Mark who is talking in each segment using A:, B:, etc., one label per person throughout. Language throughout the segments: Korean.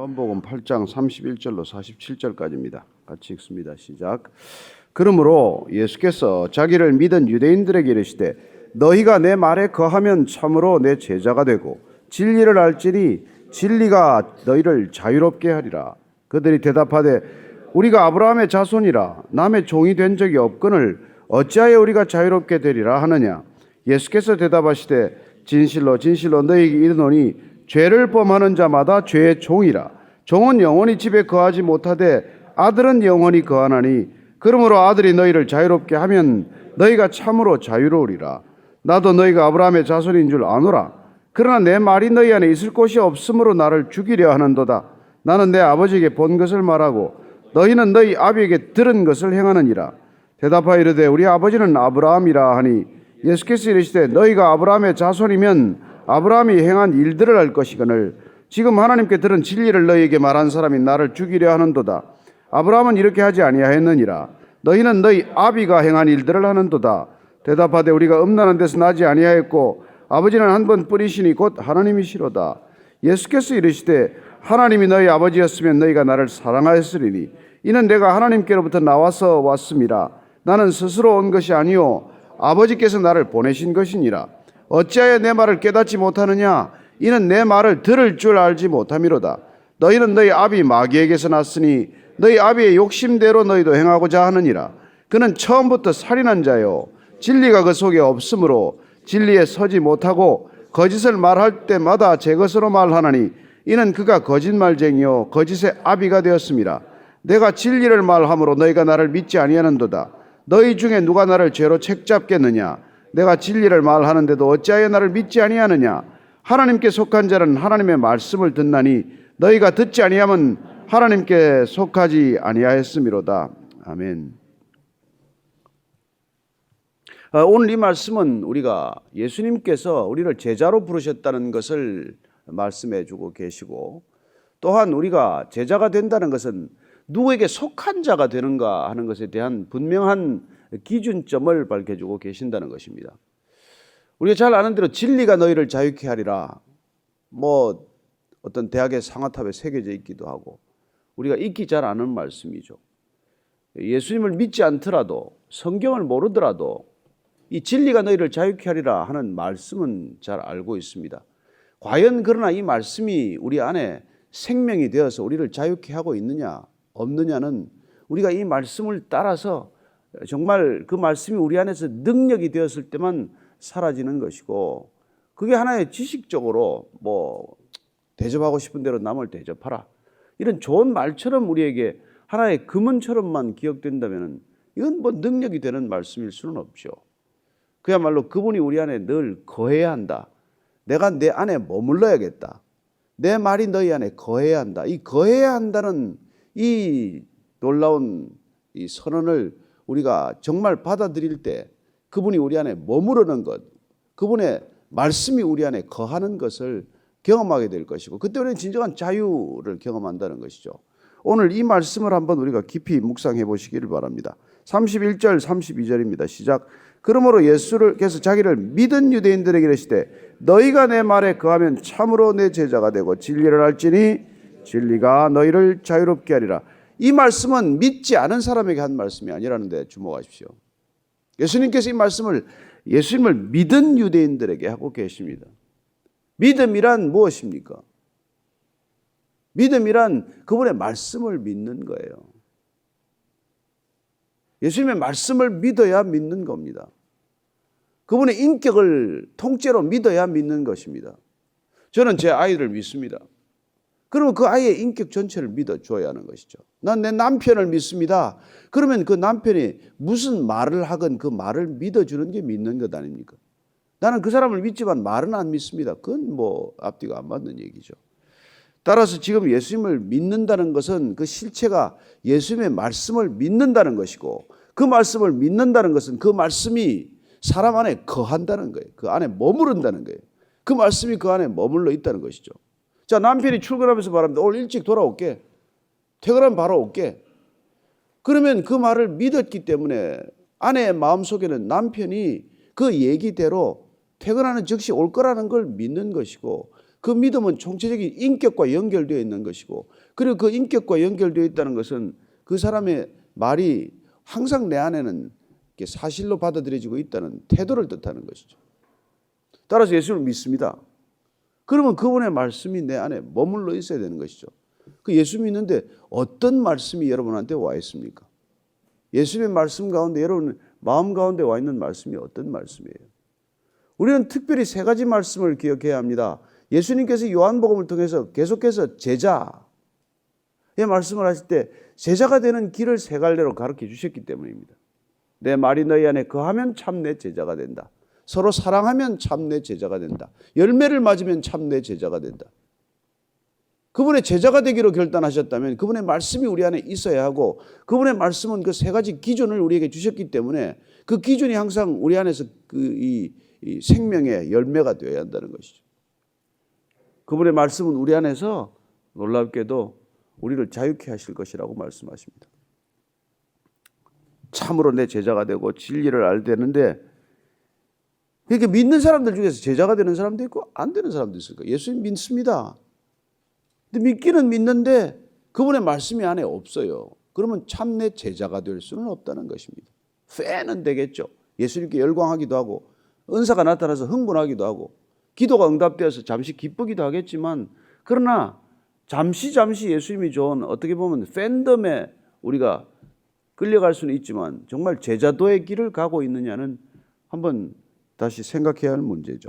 A: 요한복음 8장 31절로 47절까지입니다. 같이 읽습니다. 시작. 그러므로 예수께서 자기를 믿은 유대인들에게 이르시되 너희가 내 말에 거하면 참으로 내 제자가 되고 진리를 알지니 진리가 너희를 자유롭게 하리라. 그들이 대답하되 우리가 아브라함의 자손이라 남의 종이 된 적이 없거늘 어찌하여 우리가 자유롭게 되리라 하느냐. 예수께서 대답하시되 진실로 진실로 너희에게 이르노니 죄를 범하는 자마다 죄의 종이라. 종은 영원히 집에 거하지 못하되 아들은 영원히 거하나니 그러므로 아들이 너희를 자유롭게 하면 너희가 참으로 자유로우리라. 나도 너희가 아브라함의 자손인 줄 아노라. 그러나 내 말이 너희 안에 있을 곳이 없으므로 나를 죽이려 하는도다. 나는 내 아버지에게 본 것을 말하고 너희는 너희 아비에게 들은 것을 행하느니라. 대답하여 이르되 우리 아버지는 아브라함이라 하니 예수께서 이르시되 너희가 아브라함의 자손이면 아브라함이 행한 일들을 알 것이거늘 지금 하나님께 들은 진리를 너희에게 말한 사람이 나를 죽이려 하는도다. 아브라함은 이렇게 하지 아니하였느니라. 너희는 너희 아비가 행한 일들을 하는도다. 대답하되 우리가 음란한 데서 나지 아니하였고 아버지는 한 번 뿌리시니 곧 하나님이시로다. 예수께서 이르시되 하나님이 너희 아버지였으면 너희가 나를 사랑하였으리니 이는 내가 하나님께로부터 나와서 왔음이라. 나는 스스로 온 것이 아니요 아버지께서 나를 보내신 것이니라. 어찌하여 내 말을 깨닫지 못하느냐. 이는 내 말을 들을 줄 알지 못함이로다. 너희는 너희 아비 마귀에게서 났으니 너희 아비의 욕심대로 너희도 행하고자 하느니라. 그는 처음부터 살인한 자요 진리가 그 속에 없으므로 진리에 서지 못하고 거짓을 말할 때마다 제 것으로 말하나니 이는 그가 거짓말쟁이요 거짓의 아비가 되었음이라. 내가 진리를 말함으로 너희가 나를 믿지 아니하는도다. 너희 중에 누가 나를 죄로 책잡겠느냐. 내가 진리를 말하는데도 어찌하여 나를 믿지 아니하느냐. 하나님께 속한 자는 하나님의 말씀을 듣나니 너희가 듣지 아니하면 하나님께 속하지 아니하였음이로다. 아멘. 오늘 이 말씀은 우리가 예수님께서 우리를 제자로 부르셨다는 것을 말씀해 주고 계시고 또한 우리가 제자가 된다는 것은 누구에게 속한 자가 되는가 하는 것에 대한 분명한 기준점을 밝혀주고 계신다는 것입니다. 우리가 잘 아는 대로 진리가 너희를 자유케 하리라. 어떤 대학의 상아탑에 새겨져 있기도 하고 우리가 익히 잘 아는 말씀이죠. 예수님을 믿지 않더라도 성경을 모르더라도 이 진리가 너희를 자유케 하리라 하는 말씀은 잘 알고 있습니다. 과연 그러나 이 말씀이 우리 안에 생명이 되어서 우리를 자유케 하고 있느냐 없느냐는 우리가 이 말씀을 따라서 정말 그 말씀이 우리 안에서 능력이 되었을 때만 사라지는 것이고 그게 하나의 지식적으로 대접하고 싶은 대로 남을 대접하라 이런 좋은 말처럼 우리에게 하나의 금은처럼만 기억된다면 이건 능력이 되는 말씀일 수는 없죠. 그야말로 그분이 우리 안에 늘 거해야 한다. 내가 내 안에 머물러야겠다. 내 말이 너희 안에 거해야 한다. 이 거해야 한다는 이 놀라운 이 선언을 우리가 정말 받아들일 때 그분이 우리 안에 머무르는 것, 그분의 말씀이 우리 안에 거하는 것을 경험하게 될 것이고 그때 우리는 진정한 자유를 경험한다는 것이죠. 오늘 이 말씀을 한번 우리가 깊이 묵상해 보시기를 바랍니다. 31절 32절입니다. 시작. 그러므로 예수께서 자기를 믿은 유대인들에게 이르시되 너희가 내 말에 거하면 참으로 내 제자가 되고 진리를 알지니 진리가 너희를 자유롭게 하리라. 이 말씀은 믿지 않은 사람에게 한 말씀이 아니라는 데 주목하십시오. 예수님께서 이 말씀을 예수님을 믿은 유대인들에게 하고 계십니다. 믿음이란 무엇입니까? 믿음이란 그분의 말씀을 믿는 거예요. 예수님의 말씀을 믿어야 믿는 겁니다. 그분의 인격을 통째로 믿어야 믿는 것입니다. 저는 제 아이를 믿습니다. 그러면 그 아이의 인격 전체를 믿어줘야 하는 것이죠. 난 내 남편을 믿습니다. 그러면 그 남편이 무슨 말을 하건 그 말을 믿어주는 게 믿는 것 아닙니까? 나는 그 사람을 믿지만 말은 안 믿습니다. 그건 앞뒤가 안 맞는 얘기죠. 따라서 지금 예수님을 믿는다는 것은 그 실체가 예수님의 말씀을 믿는다는 것이고 그 말씀을 믿는다는 것은 그 말씀이 사람 안에 거한다는 거예요. 그 안에 머무른다는 거예요. 그 말씀이 그 안에 머물러 있다는 것이죠. 자, 남편이 출근하면서 말합니다. 오늘 일찍 돌아올게. 퇴근하면 바로 올게. 그러면 그 말을 믿었기 때문에 아내의 마음속에는 남편이 그 얘기대로 퇴근하는 즉시 올 거라는 걸 믿는 것이고 그 믿음은 총체적인 인격과 연결되어 있는 것이고, 그리고 그 인격과 연결되어 있다는 것은 그 사람의 말이 항상 내 안에는 사실로 받아들여지고 있다는 태도를 뜻하는 것이죠. 따라서 예수를 믿습니다. 그러면 그분의 말씀이 내 안에 머물러 있어야 되는 것이죠. 그 예수 믿는데 어떤 말씀이 여러분한테 와 있습니까? 예수님의 말씀 가운데 여러분 마음 가운데 와 있는 말씀이 어떤 말씀이에요? 우리는 특별히 세 가지 말씀을 기억해야 합니다. 예수님께서 요한복음을 통해서 계속해서 제자의 말씀을 하실 때 제자가 되는 길을 세 갈래로 가르쳐 주셨기 때문입니다. 내 말이 너희 안에 거하면 참 내 제자가 된다. 서로 사랑하면 참 내 제자가 된다. 열매를 맺으면 참 내 제자가 된다. 그분의 제자가 되기로 결단하셨다면 그분의 말씀이 우리 안에 있어야 하고, 그분의 말씀은 그 세 가지 기준을 우리에게 주셨기 때문에 그 기준이 항상 우리 안에서 이 생명의 열매가 되어야 한다는 것이죠. 그분의 말씀은 우리 안에서 놀랍게도 우리를 자유케 하실 것이라고 말씀하십니다. 참으로 내 제자가 되고 진리를 알게 되는데, 그러니까 믿는 사람들 중에서 제자가 되는 사람도 있고 안 되는 사람도 있을 거예요. 예수님 믿습니다. 근데 믿기는 믿는데 그분의 말씀이 안에 없어요. 그러면 참 내 제자가 될 수는 없다는 것입니다. 팬은 되겠죠. 예수님께 열광하기도 하고 은사가 나타나서 흥분하기도 하고 기도가 응답되어서 잠시 기쁘기도 하겠지만, 그러나 잠시 예수님이 좋은 어떻게 보면 팬덤에 우리가 끌려갈 수는 있지만 정말 제자도의 길을 가고 있느냐는 한번 다시 생각해야 할 문제죠.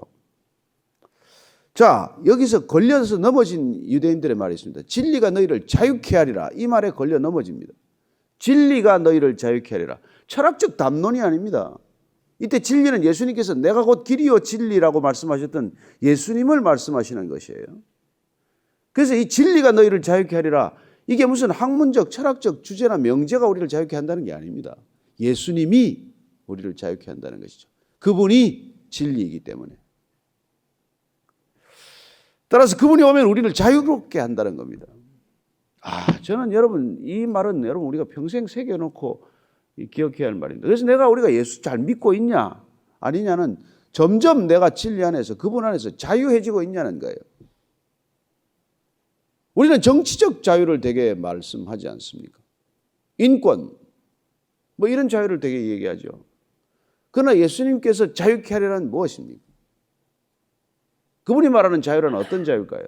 A: 자, 여기서 걸려서 넘어진 유대인들의 말이 있습니다. 진리가 너희를 자유케 하리라. 이 말에 걸려 넘어집니다. 진리가 너희를 자유케 하리라. 철학적 담론이 아닙니다. 이때 진리는 예수님께서 내가 곧 길이요 진리라고 말씀하셨던 예수님을 말씀하시는 것이에요. 그래서 이 진리가 너희를 자유케 하리라, 이게 무슨 학문적 철학적 주제나 명제가 우리를 자유케 한다는 게 아닙니다. 예수님이 우리를 자유케 한다는 것이죠. 그분이 진리이기 때문에. 따라서 그분이 오면 우리를 자유롭게 한다는 겁니다. 저는 여러분 이 말은 여러분 우리가 평생 새겨놓고 기억해야 할 말입니다. 그래서 우리가 예수 잘 믿고 있냐 아니냐는 점점 내가 진리 안에서 그분 안에서 자유해지고 있냐는 거예요. 우리는 정치적 자유를 되게 말씀하지 않습니까? 인권 뭐 이런 자유를 되게 얘기하죠. 그러나 예수님께서 자유케 하리라는 무엇입니까? 그분이 말하는 자유란 어떤 자유일까요?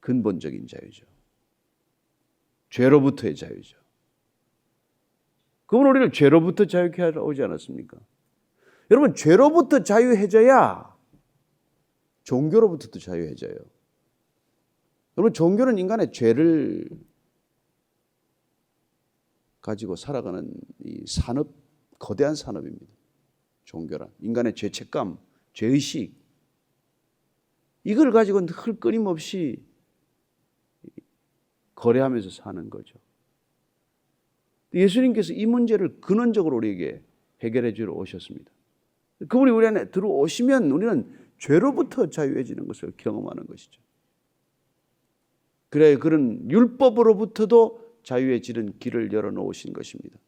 A: 근본적인 자유죠. 죄로부터의 자유죠. 그분은 우리를 죄로부터 자유케 하러 오지 않았습니까? 여러분, 죄로부터 자유해져야 종교로부터도 자유해져요. 여러분, 종교는 인간의 죄를 가지고 살아가는 이 산업, 거대한 산업입니다. 종교란 인간의 죄책감, 죄의식, 이걸 가지고 늘 끊임없이 거래하면서 사는 거죠. 예수님께서 이 문제를 근원적으로 우리에게 해결해 주러 오셨습니다. 그분이 우리 안에 들어오시면 우리는 죄로부터 자유해지는 것을 경험하는 것이죠. 그래, 그런 율법으로부터도 자유해지는 길을 열어놓으신 것입니다.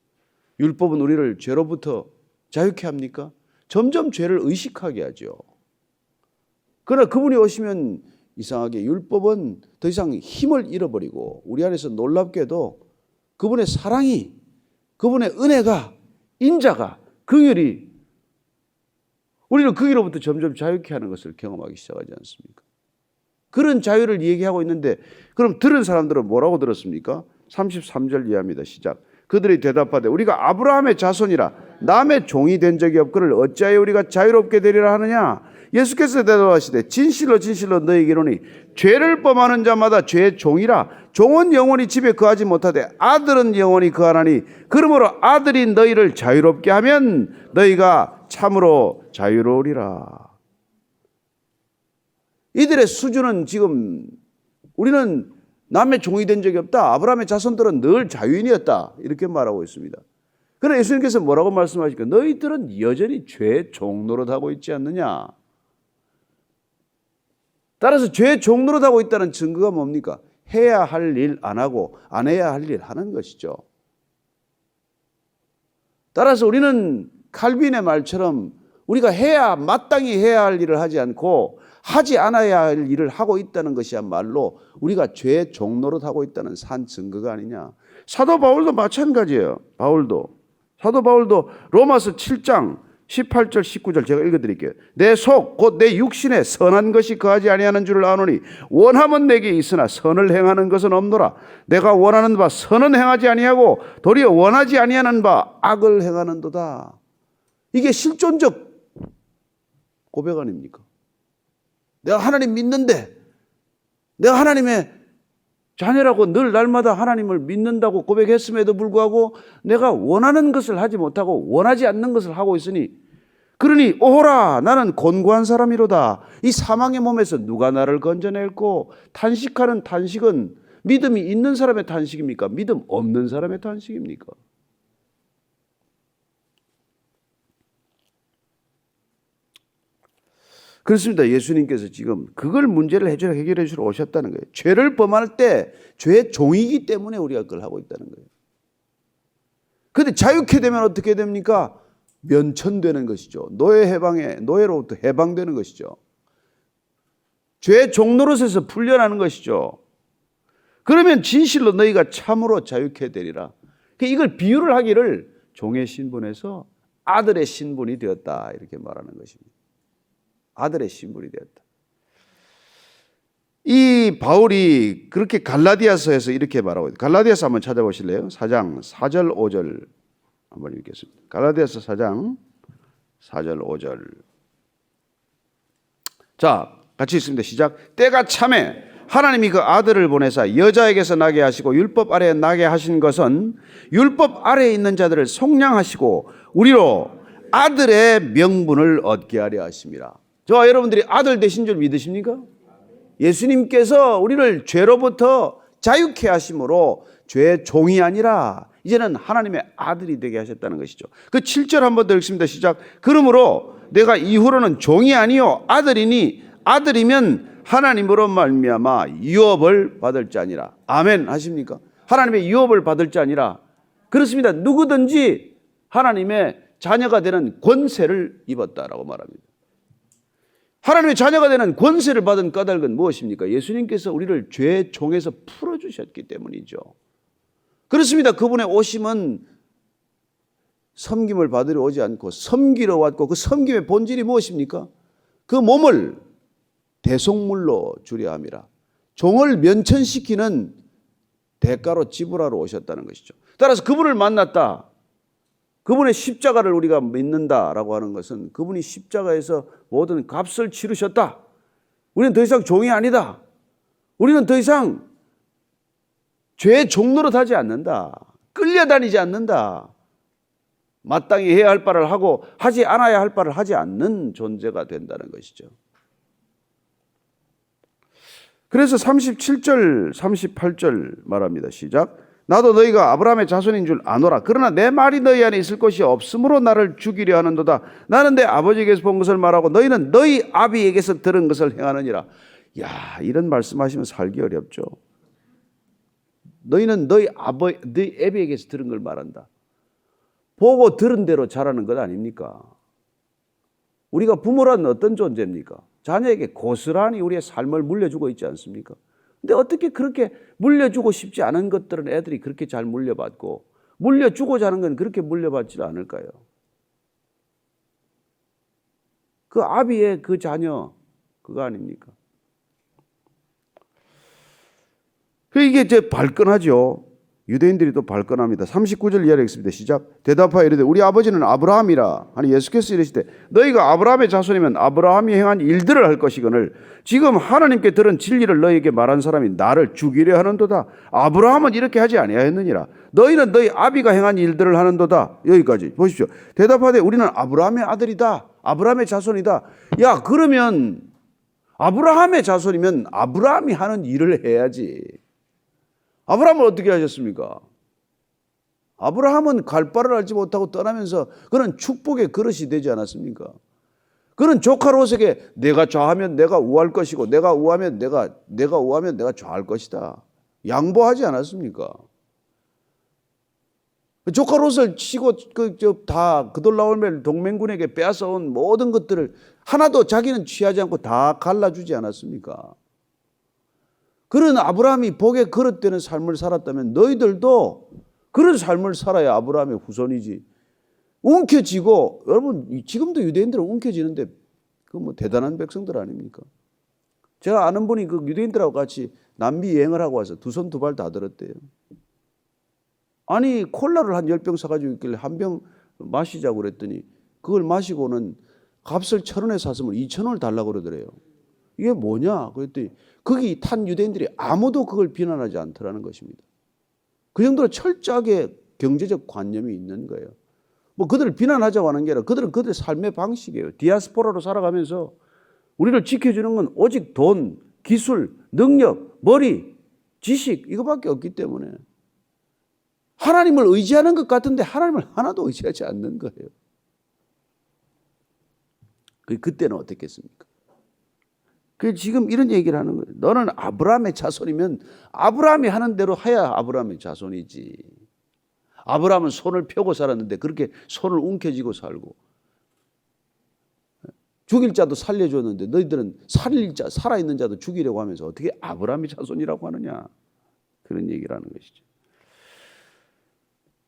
A: 율법은 우리를 죄로부터 자유케 합니까? 점점 죄를 의식하게 하죠. 그러나 그분이 오시면 이상하게 율법은 더 이상 힘을 잃어버리고 우리 안에서 놀랍게도 그분의 사랑이, 그분의 은혜가, 인자가, 긍휼이 우리를 거기로부터 점점 자유케 하는 것을 경험하기 시작하지 않습니까? 그런 자유를 얘기하고 있는데, 그럼 들은 사람들은 뭐라고 들었습니까? 33절 이하입니다. 시작. 그들이 대답하되 우리가 아브라함의 자손이라 남의 종이 된 적이 없거늘 어찌하여 우리가 자유롭게 되리라 하느냐? 예수께서 대답하시되 진실로 진실로 너희에게 이르노니 죄를 범하는 자마다 죄의 종이라. 종은 영원히 집에 거하지 못하되 아들은 영원히 거하나니 그러므로 아들이 너희를 자유롭게 하면 너희가 참으로 자유로우리라. 이들의 수준은 지금 우리는 남의 종이 된 적이 없다. 아브라함의 자손들은 늘 자유인이었다. 이렇게 말하고 있습니다. 그러나 예수님께서 뭐라고 말씀하십니까? 너희들은 여전히 죄의 종노릇하고 있지 않느냐? 따라서 죄의 종노릇하고 있다는 증거가 뭡니까? 해야 할 일 안 하고 안 해야 할 일 하는 것이죠. 따라서 우리는 칼빈의 말처럼 우리가 마땅히 해야 할 일을 하지 않고 하지 않아야 할 일을 하고 있다는 것이야말로 우리가 죄의 종노릇 하고 있다는 산 증거가 아니냐. 사도 바울도 마찬가지예요. 사도 바울도 로마서 7장 18절 19절 제가 읽어드릴게요. 내 속 곧 내 육신에 선한 것이 거하지 아니하는 줄을 아노니 원함은 내게 있으나 선을 행하는 것은 없노라. 내가 원하는 바 선은 행하지 아니하고 도리어 원하지 아니하는 바 악을 행하는도다. 이게 실존적 고백 아닙니까? 내가 하나님 믿는데, 내가 하나님의 자녀라고 늘 날마다 하나님을 믿는다고 고백했음에도 불구하고 내가 원하는 것을 하지 못하고 원하지 않는 것을 하고 있으니, 그러니 오호라 나는 곤고한 사람이로다. 이 사망의 몸에서 누가 나를 건져낼고, 탄식하는 탄식은 믿음이 있는 사람의 탄식입니까? 믿음 없는 사람의 탄식입니까? 그렇습니다. 예수님께서 지금 그걸 문제를 해결해 주러 오셨다는 거예요. 죄를 범할 때 죄의 종이기 때문에 우리가 그걸 하고 있다는 거예요. 그런데 자유케 되면 어떻게 됩니까? 면천되는 것이죠. 노예로부터 해방되는 것이죠. 죄의 종노릇에서 풀려나는 것이죠. 그러면 진실로 너희가 참으로 자유케 되리라. 이걸 비유를 하기를 종의 신분에서 아들의 신분이 되었다 이렇게 말하는 것입니다. 아들의 신분이 되었다. 이 바울이 그렇게 갈라디아서에서 이렇게 말하고 있다. 갈라디아서 한번 찾아보실래요? 4장 4절 5절 한번 읽겠습니다. 갈라디아서 4장 4절 5절. 자, 같이 읽습니다. 시작. 때가 참에 하나님이 그 아들을 보내사 여자에게서 나게 하시고 율법 아래에 나게 하신 것은 율법 아래에 있는 자들을 속량하시고 우리로 아들의 명분을 얻게 하려 하심이라. 저와 여러분들이 아들 되신 줄 믿으십니까? 예수님께서 우리를 죄로부터 자유케 하심으로 죄의 종이 아니라 이제는 하나님의 아들이 되게 하셨다는 것이죠. 그 7절 한번 더 읽습니다. 시작. 그러므로 내가 이후로는 종이 아니요 아들이니 아들이면 하나님으로 말미암아 유업을 받을 자니라. 아멘 하십니까? 하나님의 유업을 받을 자니라. 그렇습니다. 누구든지 하나님의 자녀가 되는 권세를 입었다라고 말합니다. 하나님의 자녀가 되는 권세를 받은 까닭은 무엇입니까? 예수님께서 우리를 죄의 종에서 풀어주셨기 때문이죠. 그렇습니다. 그분의 오심은 섬김을 받으러 오지 않고 섬기러 왔고, 그 섬김의 본질이 무엇입니까? 그 몸을 대속물로 주려 함이라. 종을 면천시키는 대가로 지불하러 오셨다는 것이죠. 따라서 그분을 만났다, 그분의 십자가를 우리가 믿는다라고 하는 것은 그분이 십자가에서 모든 값을 치르셨다. 우리는 더 이상 종이 아니다. 우리는 더 이상 죄의 종노릇 하지 않는다. 끌려다니지 않는다. 마땅히 해야 할 바를 하고 하지 않아야 할 바를 하지 않는 존재가 된다는 것이죠. 그래서 37절, 38절 말합니다. 시작. 나도 너희가 아브라함의 자손인 줄 아노라. 그러나 내 말이 너희 안에 있을 것이 없으므로 나를 죽이려 하는도다. 나는 내 아버지에게서 본 것을 말하고 너희는 너희 아비에게서 들은 것을 행하느니라. 야, 이런 말씀하시면 살기 어렵죠. 너희는 너희 아비에게서 들은 걸 말한다. 보고 들은 대로 자라는 것 아닙니까? 우리가 부모란 어떤 존재입니까? 자녀에게 고스란히 우리의 삶을 물려주고 있지 않습니까? 근데 어떻게 그렇게 물려주고 싶지 않은 것들은 애들이 그렇게 잘 물려받고 물려주고자 하는 건 그렇게 물려받지 않을까요? 그 아비의 그 자녀 그거 아닙니까? 이게 이제 발끈하죠. 유대인들이 또 발끈합니다. 39절 이하를 읽습니다. 시작. 대답하여 이르되 우리 아버지는 아브라함이라 하니 예수께서 이르시되 너희가 아브라함의 자손이면 아브라함이 행한 일들을 할 것이거늘 지금 하나님께 들은 진리를 너희에게 말한 사람이 나를 죽이려 하는도다. 아브라함은 이렇게 하지 아니하였느니라. 너희는 너희 아비가 행한 일들을 하는도다. 여기까지 보십시오. 대답하되 우리는 아브라함의 아들이다. 아브라함의 자손이다. 야, 그러면 아브라함의 자손이면 아브라함이 하는 일을 해야지. 아브라함은 어떻게 하셨습니까? 아브라함은 갈 바를 알지 못하고 떠나면서 그는 축복의 그릇이 되지 않았습니까? 그는 조카로서에게 내가 좌하면 내가 우할 것이고 내가 우하면 내가 우하면 내가 좌할 것이다. 양보하지 않았습니까? 조카 롯을 치고 다 그돌라오멜 동맹군에게 빼앗아온 모든 것들을 하나도 자기는 취하지 않고 다 갈라주지 않았습니까? 그런 아브라함이 복에 거듭되는 삶을 살았다면 너희들도 그런 삶을 살아야 아브라함의 후손이지. 움켜쥐고, 여러분 지금도 유대인들은 움켜쥐는데 그 뭐 대단한 백성들 아닙니까? 제가 아는 분이 그 유대인들하고 같이 남미 여행을 하고 와서 두 손 두 발 다 들었대요. 아니 콜라를 한 10병 사가지고 있길래 한 병 마시자고 그랬더니 그걸 마시고는 값을 1,000원에 샀으면 2,000원을 달라고 그러더래요. 이게 뭐냐? 그랬더니 거기 탄 유대인들이 아무도 그걸 비난하지 않더라는 것입니다. 그 정도로 철저하게 경제적 관념이 있는 거예요. 뭐 그들을 비난하자고 하는 게 아니라 그들은 그들의 삶의 방식이에요. 디아스포라로 살아가면서 우리를 지켜주는 건 오직 돈, 기술, 능력, 머리, 지식 이거밖에 없기 때문에 하나님을 의지하는 것 같은데 하나님을 하나도 의지하지 않는 거예요. 그때는 어떻겠습니까? 지금 이런 얘기를 하는 거예요. 너는 아브라함의 자손이면 아브라함이 하는 대로 해야 아브라함의 자손이지. 아브라함은 손을 펴고 살았는데 그렇게 손을 움켜쥐고 살고 죽일 자도 살려줬는데 너희들은 살아있는 자도 죽이려고 하면서 어떻게 아브라함의 자손이라고 하느냐. 그런 얘기를 하는 것이죠.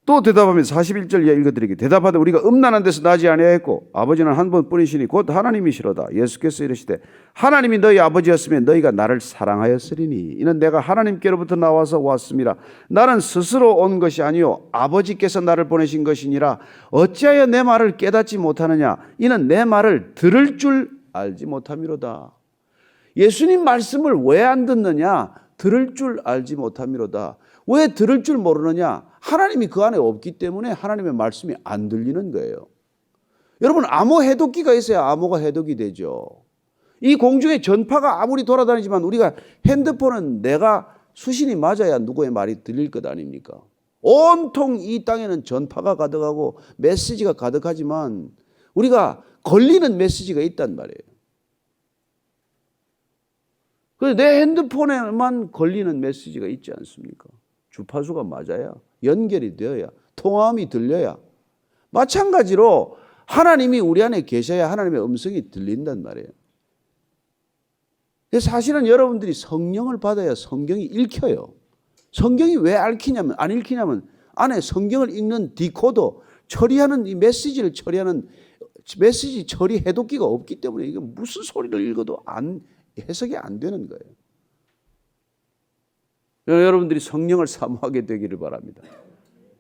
A: 또 대답하면서 41절 읽어드리게 대답하되 우리가 음란한 데서 나지 아니하였고 아버지는 한 분뿐이시니 곧 하나님이시로다. 예수께서 이르시되 하나님이 너희 아버지였으면 너희가 나를 사랑하였으리니 이는 내가 하나님께로부터 나와서 왔음이라. 나는 스스로 온 것이 아니요 아버지께서 나를 보내신 것이니라. 어찌하여 내 말을 깨닫지 못하느냐. 이는 내 말을 들을 줄 알지 못함이로다. 예수님 말씀을 왜 안 듣느냐. 들을 줄 알지 못함이로다. 왜 들을 줄 모르느냐? 하나님이 그 안에 없기 때문에 하나님의 말씀이 안 들리는 거예요. 여러분 암호 해독기가 있어야 암호가 해독이 되죠. 이 공중에 전파가 아무리 돌아다니지만 우리가 핸드폰은 내가 수신이 맞아야 누구의 말이 들릴 것 아닙니까? 온통 이 땅에는 전파가 가득하고 메시지가 가득하지만 우리가 걸리는 메시지가 있단 말이에요. 그래서 내 핸드폰에만 걸리는 메시지가 있지 않습니까? 주파수가 맞아야 연결이 되어야 통화음이 들려야 마찬가지로 하나님이 우리 안에 계셔야 하나님의 음성이 들린단 말이에요. 사실은 여러분들이 성령을 받아야 성경이 읽혀요. 성경이 왜 안 읽히냐면 안에 성경을 읽는 디코더 처리하는 이 메시지를 처리하는 메시지 처리 해독기가 없기 때문에 이게 무슨 소리를 읽어도 해석이 안 되는 거예요. 여러분들이 성령을 사모하게 되기를 바랍니다.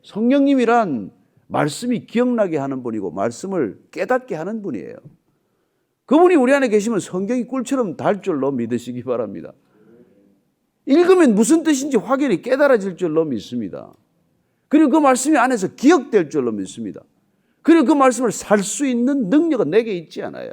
A: 성령님이란 말씀이 기억나게 하는 분이고 말씀을 깨닫게 하는 분이에요. 그분이 우리 안에 계시면 성경이 꿀처럼 달 줄로 믿으시기 바랍니다. 읽으면 무슨 뜻인지 확연히 깨달아질 줄로 믿습니다. 그리고 그 말씀이 안에서 기억될 줄로 믿습니다. 그리고 그 말씀을 살 수 있는 능력은 내게 있지 않아요.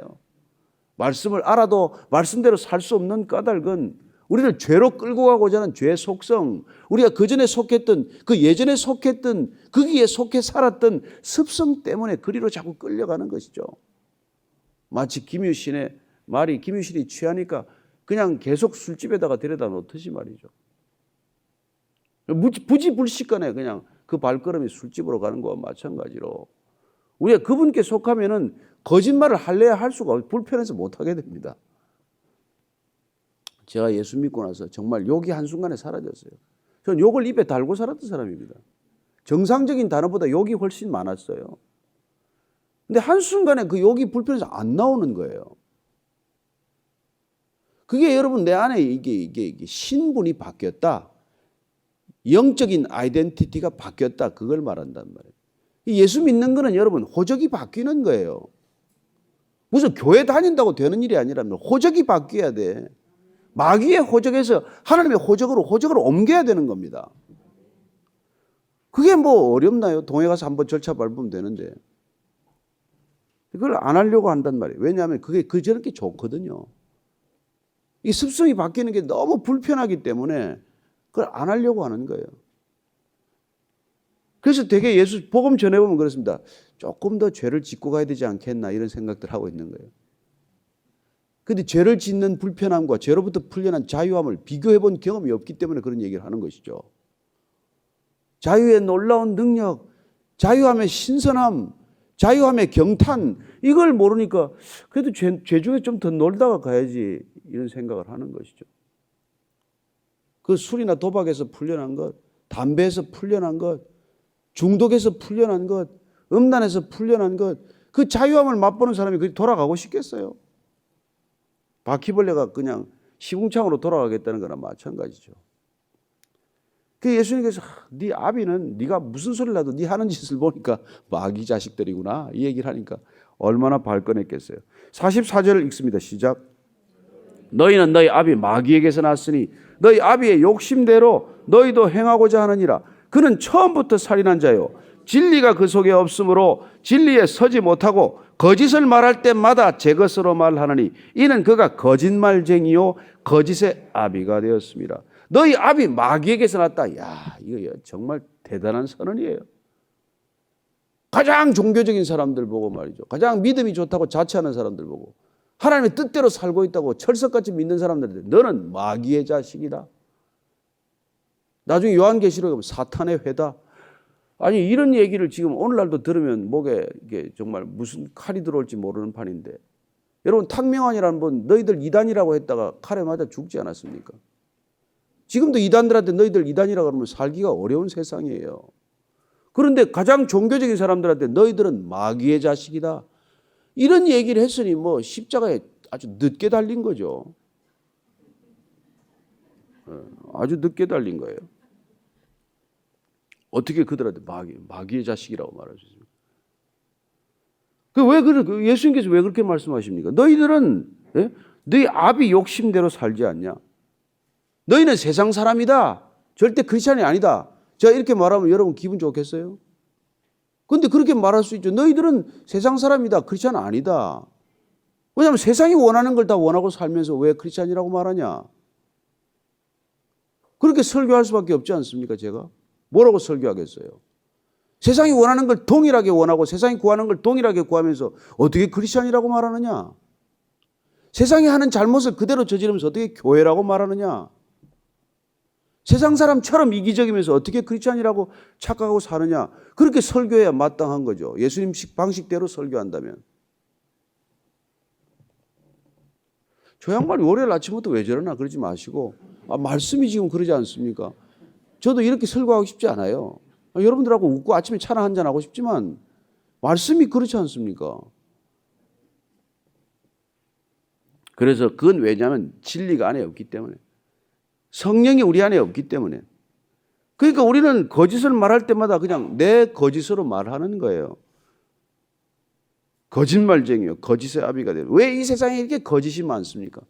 A: 말씀을 알아도 말씀대로 살 수 없는 까닭은 우리를 죄로 끌고 가고자 하는 죄의 속성, 우리가 그전에 속했던 그 예전에 속했던 거기에 속해 살았던 습성 때문에 그리로 자꾸 끌려가는 것이죠. 마치 김유신의 말이 김유신이 취하니까 그냥 계속 술집에다가 데려다 놓듯이 말이죠. 부지불식간에 그냥 그 발걸음이 술집으로 가는 거와 마찬가지로 우리가 그분께 속하면은 거짓말을 할래야 할 수가 없고 불편해서 못하게 됩니다. 제가 예수 믿고 나서 정말 욕이 한순간에 사라졌어요. 저는 욕을 입에 달고 살았던 사람입니다. 정상적인 단어보다 욕이 훨씬 많았어요. 근데 한순간에 그 욕이 불편해서 안 나오는 거예요. 그게 여러분 내 안에 이게 신분이 바뀌었다. 영적인 아이덴티티가 바뀌었다. 그걸 말한단 말이에요. 예수 믿는 거는 여러분 호적이 바뀌는 거예요. 무슨 교회 다닌다고 되는 일이 아니라면 호적이 바뀌어야 돼. 마귀의 호적에서 하나님의 호적으로 옮겨야 되는 겁니다. 그게 뭐 어렵나요? 동해 가서 한번 절차 밟으면 되는데. 그걸 안 하려고 한단 말이에요. 왜냐하면 그게 저렇게 좋거든요. 이 습성이 바뀌는 게 너무 불편하기 때문에 그걸 안 하려고 하는 거예요. 그래서 되게 예수 복음 전해보면 그렇습니다. 조금 더 죄를 짓고 가야 되지 않겠나 이런 생각들 하고 있는 거예요. 그런데 죄를 짓는 불편함과 죄로부터 풀려난 자유함을 비교해본 경험이 없기 때문에 그런 얘기를 하는 것이죠. 자유의 놀라운 능력, 자유함의 신선함, 자유함의 경탄, 이걸 모르니까 그래도 죄 중에 좀 더 놀다가 가야지 이런 생각을 하는 것이죠. 그 술이나 도박에서 풀려난 것, 담배에서 풀려난 것, 중독에서 풀려난 것, 음란에서 풀려난 것, 그 자유함을 맛보는 사람이 그렇게 돌아가고 싶겠어요? 바퀴벌레가 그냥 시궁창으로 돌아가겠다는 거나 마찬가지죠. 그 예수님께서 네 아비는 네가 무슨 소리를 해도 네 하는 짓을 보니까 마귀 자식들이구나 이 얘기를 하니까 얼마나 발끈했겠어요. 44절 읽습니다. 시작. 너희는 너희 아비 마귀에게서 났으니 너희 아비의 욕심대로 너희도 행하고자 하느니라. 그는 처음부터 살인한 자요 진리가 그 속에 없으므로 진리에 서지 못하고 거짓을 말할 때마다 제 것으로 말하느니 이는 그가 거짓말쟁이요 거짓의 아비가 되었습니다. 너희 아비 마귀에게서 났다. 야, 이거 정말 대단한 선언이에요. 가장 종교적인 사람들 보고 말이죠. 가장 믿음이 좋다고 자처하는 사람들 보고 하나님의 뜻대로 살고 있다고 철석같이 믿는 사람들한테 너는 마귀의 자식이다. 나중에 요한계시록에 보면 사탄의 회다. 아니 이런 얘기를 지금 오늘날도 들으면 목에 이게 정말 무슨 칼이 들어올지 모르는 판인데 여러분 탁명환이라는 분 너희들 이단이라고 했다가 칼에 맞아 죽지 않았습니까? 지금도 이단들한테 너희들 이단이라고 그러면 살기가 어려운 세상이에요. 그런데 가장 종교적인 사람들한테 너희들은 마귀의 자식이다. 이런 얘기를 했으니 뭐 십자가에 아주 늦게 달린 거죠. 아주 늦게 달린 거예요. 어떻게 그들한테 마귀의 자식이라고 말할 수 있습니까? 예수님께서 왜 그렇게 말씀하십니까? 너희들은 너희 아비 욕심대로 살지 않냐? 너희는 세상 사람이다. 절대 크리스찬이 아니다. 제가 이렇게 말하면 여러분 기분 좋겠어요? 그런데 그렇게 말할 수 있죠. 너희들은 세상 사람이다. 크리스찬 아니다. 왜냐하면 세상이 원하는 걸 다 원하고 살면서 왜 크리스찬이라고 말하냐? 그렇게 설교할 수밖에 없지 않습니까? 제가 뭐라고 설교하겠어요? 세상이 원하는 걸 동일하게 원하고 세상이 구하는 걸 동일하게 구하면서 어떻게 크리스찬이라고 말하느냐? 세상이 하는 잘못을 그대로 저지르면서 어떻게 교회라고 말하느냐? 세상 사람처럼 이기적이면서 어떻게 크리스찬이라고 착각하고 사느냐? 그렇게 설교해야 마땅한 거죠. 예수님 방식대로 설교한다면. 저 양반이 월요일 아침부터 왜 저러나 그러지 마시고 말씀이 지금 그러지 않습니까? 저도 이렇게 설교하고 싶지 않아요. 여러분들하고 웃고 아침에 차나 한잔 하고 싶지만 말씀이 그렇지 않습니까? 그래서 그건 왜냐하면 진리가 안에 없기 때문에 성령이 우리 안에 없기 때문에 그러니까 우리는 거짓을 말할 때마다 그냥 내 거짓으로 말하는 거예요. 거짓말쟁이요. 거짓의 아비가 돼요. 왜 이 세상에 이렇게 거짓이 많습니까?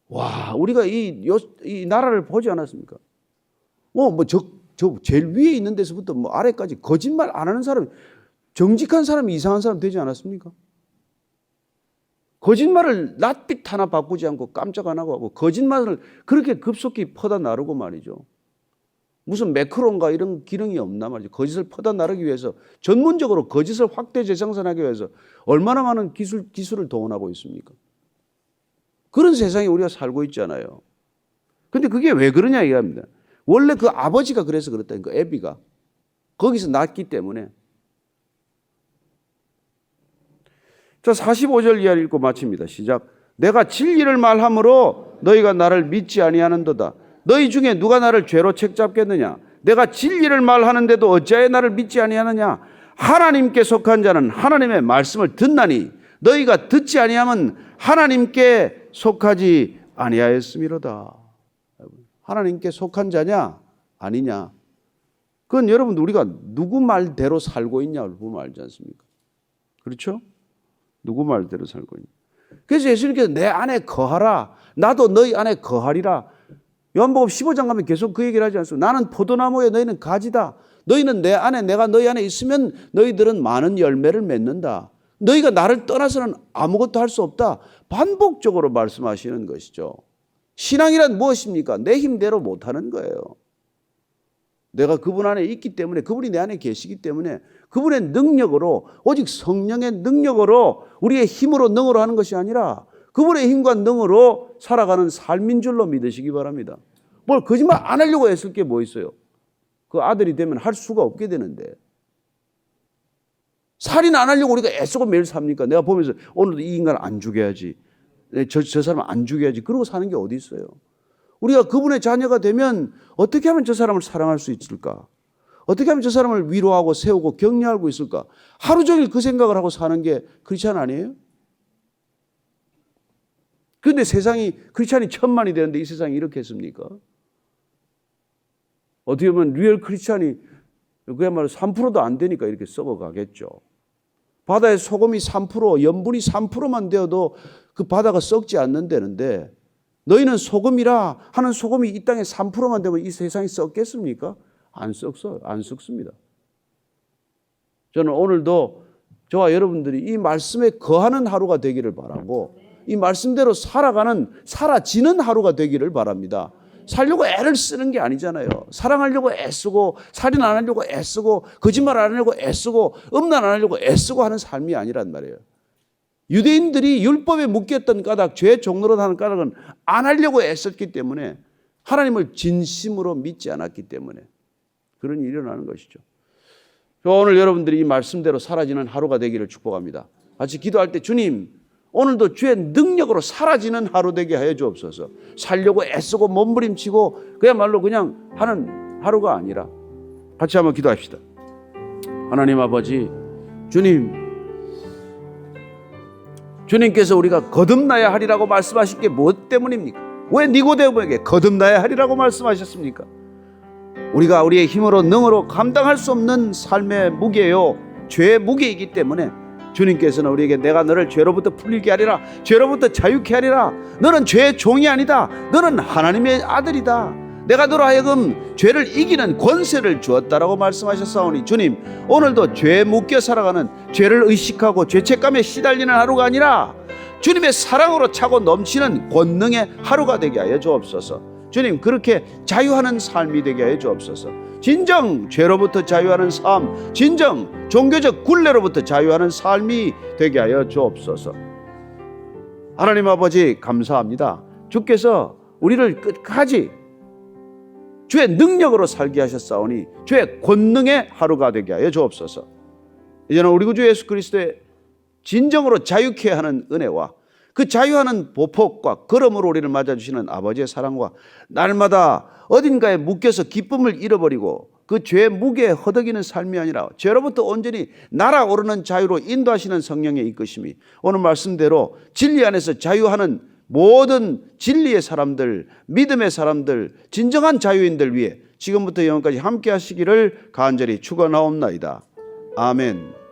A: 와, 우리가 이 나라를 보지 않았습니까? 저 제일 위에 있는 데서부터 아래까지 거짓말 안 하는 사람, 정직한 사람이 이상한 사람 되지 않았습니까? 거짓말을 낯빛 하나 바꾸지 않고 깜짝 안 하고 거짓말을 그렇게 급속히 퍼다 나르고 말이죠. 무슨 매크론가 이런 기능이 없나 말이죠. 거짓을 퍼다 나르기 위해서 전문적으로 거짓을 확대 재생산하기 위해서 얼마나 많은 기술을 동원하고 있습니까? 그런 세상에 우리가 살고 있잖아요. 그런데 그게 왜 그러냐 이겁니다. 원래 그 아버지가 그래서 그렇다니까 애비가 거기서 났기 때문에. 자, 45절 이하를 읽고 마칩니다. 시작. 내가 진리를 말함으로 너희가 나를 믿지 아니하는도다. 너희 중에 누가 나를 죄로 책잡겠느냐? 내가 진리를 말하는데도 어찌하여 나를 믿지 아니하느냐? 하나님께 속한 자는 하나님의 말씀을 듣나니 너희가 듣지 아니하면 하나님께 속하지 아니하였음이로다. 하나님께 속한 자냐 아니냐? 그건 여러분 우리가 누구 말대로 살고 있냐를 보면 알지 않습니까? 그렇죠? 누구 말대로 살고 있냐. 그래서 예수님께서 내 안에 거하라. 나도 너희 안에 거하리라. 요한복음 15장 가면 계속 그 얘기를 하지 않습니까? 나는 포도나무에 너희는 가지다. 너희는 내 안에 내가 너희 안에 있으면 너희들은 많은 열매를 맺는다. 너희가 나를 떠나서는 아무것도 할 수 없다. 반복적으로 말씀하시는 것이죠. 신앙이란 무엇입니까? 내 힘대로 못하는 거예요. 내가 그분 안에 있기 때문에 그분이 내 안에 계시기 때문에 그분의 능력으로 오직 성령의 능력으로 우리의 힘으로 능으로 하는 것이 아니라 그분의 힘과 능으로 살아가는 삶인 줄로 믿으시기 바랍니다. 뭘 거짓말 안 하려고 했을 게 뭐 있어요? 그 아들이 되면 할 수가 없게 되는데 살인 안 하려고 우리가 애쓰고 매일 삽니까? 내가 보면서 오늘도 이 인간 안 죽여야지. 저 사람 안 죽여야지. 그러고 사는 게 어디 있어요? 우리가 그분의 자녀가 되면 어떻게 하면 저 사람을 사랑할 수 있을까? 어떻게 하면 저 사람을 위로하고 세우고 격려하고 있을까? 하루 종일 그 생각을 하고 사는 게 크리스찬 아니에요? 그런데 세상이 크리스찬이 1000만이 되는데 이 세상이 이렇게 했습니까? 어떻게 보면 리얼 크리스찬이 그야말로 3%도 안 되니까 이렇게 썩어가겠죠. 바다의 소금이 3%, 염분이 3%만 되어도 그 바다가 썩지 않는다는데 너희는 소금이라 하는 소금이 이 땅에 3%만 되면 이 세상이 썩겠습니까? 안 썩습니다. 저는 오늘도 저와 여러분들이 이 말씀에 거하는 하루가 되기를 바라고 이 말씀대로 사라지는 하루가 되기를 바랍니다. 살려고 애를 쓰는 게 아니잖아요. 사랑하려고 애쓰고 살인 안 하려고 애쓰고 거짓말 안 하려고 애쓰고 음란 안 하려고 애쓰고 하는 삶이 아니란 말이에요. 유대인들이 율법에 묶였던 까닭, 죄의 종로로 하는 까닭은 안 하려고 애썼기 때문에 하나님을 진심으로 믿지 않았기 때문에 그런 일이 일어나는 것이죠. 오늘 여러분들이 이 말씀대로 사라지는 하루가 되기를 축복합니다. 같이 기도할 때 주님 오늘도 주의 능력으로 사라지는 하루 되게 하여 주옵소서. 살려고 애쓰고 몸부림치고 그야말로 그냥 하는 하루가 아니라 같이 한번 기도합시다. 하나님 아버지, 주님께서 우리가 거듭나야 하리라고 말씀하신 게 무엇 때문입니까? 왜 니고데모에게 거듭나야 하리라고 말씀하셨습니까? 우리가 우리의 힘으로 능으로 감당할 수 없는 삶의 무게요, 죄의 무게이기 때문에 주님께서는 우리에게 내가 너를 죄로부터 풀리게 하리라, 죄로부터 자유케 하리라, 너는 죄의 종이 아니다, 너는 하나님의 아들이다, 내가 너로 하여금 죄를 이기는 권세를 주었다라고 말씀하셨사오니 주님 오늘도 죄에 묶여 살아가는, 죄를 의식하고 죄책감에 시달리는 하루가 아니라 주님의 사랑으로 차고 넘치는 권능의 하루가 되게 하여 주옵소서. 주님 그렇게 자유하는 삶이 되게 하여 주옵소서. 진정 죄로부터 자유하는 삶, 진정 종교적 굴레로부터 자유하는 삶이 되게 하여 주옵소서. 하나님 아버지 감사합니다. 주께서 우리를 끝까지 주의 능력으로 살게 하셨사오니 주의 권능의 하루가 되게 하여 주옵소서. 이제는 우리 구주 예수 그리스도의 진정으로 자유케 하는 은혜와 그 자유하는 보폭과 걸음으로 우리를 맞아주시는 아버지의 사랑과 날마다 어딘가에 묶여서 기쁨을 잃어버리고 그 죄의 무게에 허덕이는 삶이 아니라 죄로부터 온전히 날아오르는 자유로 인도하시는 성령의 이끄심이 오늘 말씀대로 진리 안에서 자유하는 모든 진리의 사람들, 믿음의 사람들, 진정한 자유인들 위해 지금부터 영원까지 함께 하시기를 간절히 축원하옵나이다. 아멘.